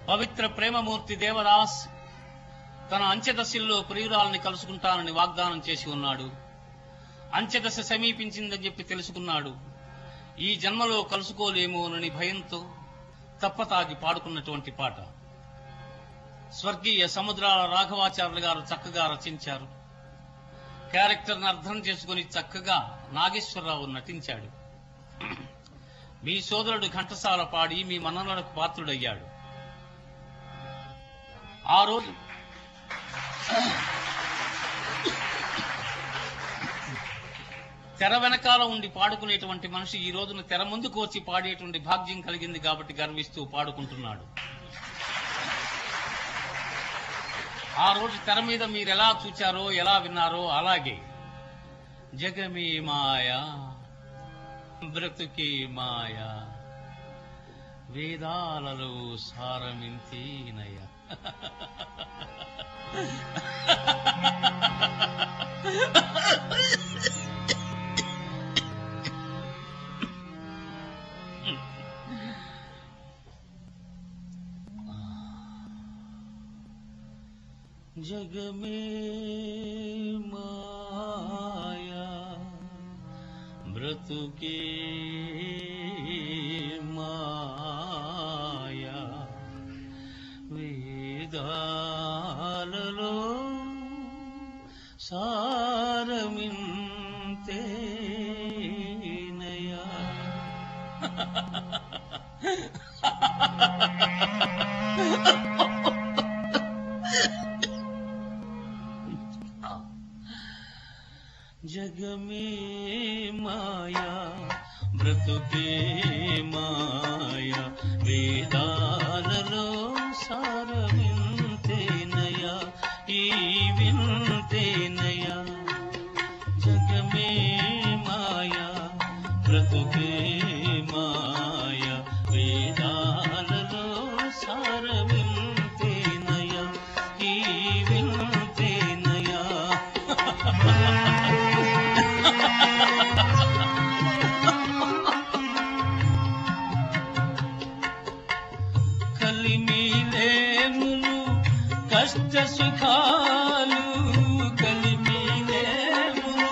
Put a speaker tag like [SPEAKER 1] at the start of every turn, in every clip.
[SPEAKER 1] పవిత్ర ప్రేమమూర్తి దేవదాస్ తన అంచెదశల్లో ప్రియురాల్ని కలుసుకుంటానని వాగ్దానం చేసి ఉన్నాడు. అంచెదశ సమీపించిందని చెప్పి తెలుసుకున్నాడు. ఈ జన్మలో కలుసుకోలేమోనని భయంతో తప్పతాగి పాడుకున్నటువంటి పాట స్వర్గీయ సముద్రాల రాఘవాచార్యులు గారు చక్కగా రచించారు. క్యారెక్టర్ను అర్థం చేసుకుని చక్కగా నాగేశ్వరరావు నటించాడు. మీ సోదరుడు ఘంటసాల పాడి మీ మన్ననలకు పాత్రుడయ్యాడు. ఆ రోజు తెర వెనకాల ఉండి పాడుకునేటువంటి మనిషి ఈ రోజున తెర ముందుకు వచ్చి పాడేటువంటి భాగ్యం కలిగింది కాబట్టి గర్విస్తూ పాడుకుంటున్నాడు. ఆ రోజు తెర మీద మీరు ఎలా చూచారో ఎలా విన్నారో అలాగే జగమే మాయా బ్రతుకే మాయా వేదాలలో సారమింతేనయ. జగమే మాయా బ్రతుకే మాయా వేదాలలో సారమింతేనయా. జగమే మాయా బ్రతుకే మాయా వేదాలలో సారమింతేనయా ఈ వింతేనయా. జగమే మాయా బ్రతుకే మాయా వేదాలలో సారమింతేనయా ఈ వింతేనయా. కలిమిలేములు కష్ట సుఖాలు కలిమిలేములు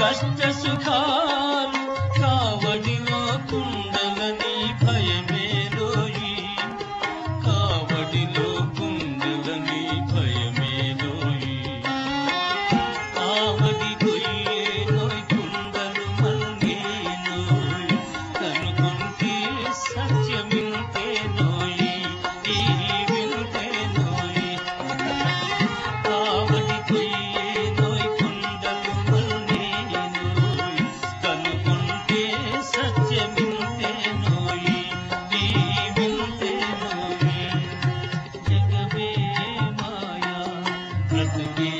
[SPEAKER 1] కష్ట సుఖాలు కావడిలో కుండలని భయమేలోయి కావడిలో కుండలని భయమేలోయి. కావడి కొయ్యేలోయ్ కుండలు మల్లేలోయ్ కనుగొంటే సత్యమింతేనోయి ఈ వింతేనోయి. కావడి కొయ్యేలోయ్ కుండలు మల్లేలోయ్ కనుగొంటే సత్యమింతేనోయి ఈ వింతేనోయి. జగమే మాయా బ్రతుకే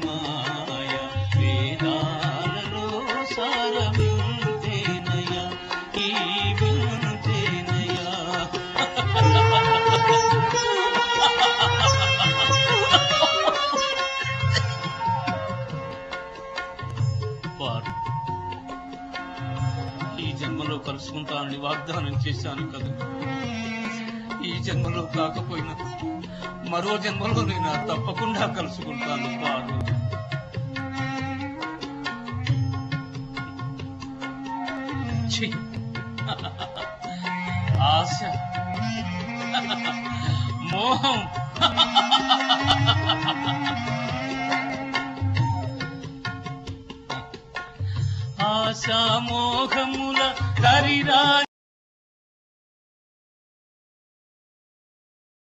[SPEAKER 1] మాయా వేదాలలో సారమింతేనయా ఈ వింతేనయా. వారు ఈ జన్మలో కలుసుకుంటానని వాగ్దానం చేశాను కదా. ఈ జన్మలో కాకపోయినా మరో జన్మలో నేను తప్పకుండా కలుసుకుంటాను వారు. ఛీ! ఆశ మోహం ఆశా మోహముల దరిరా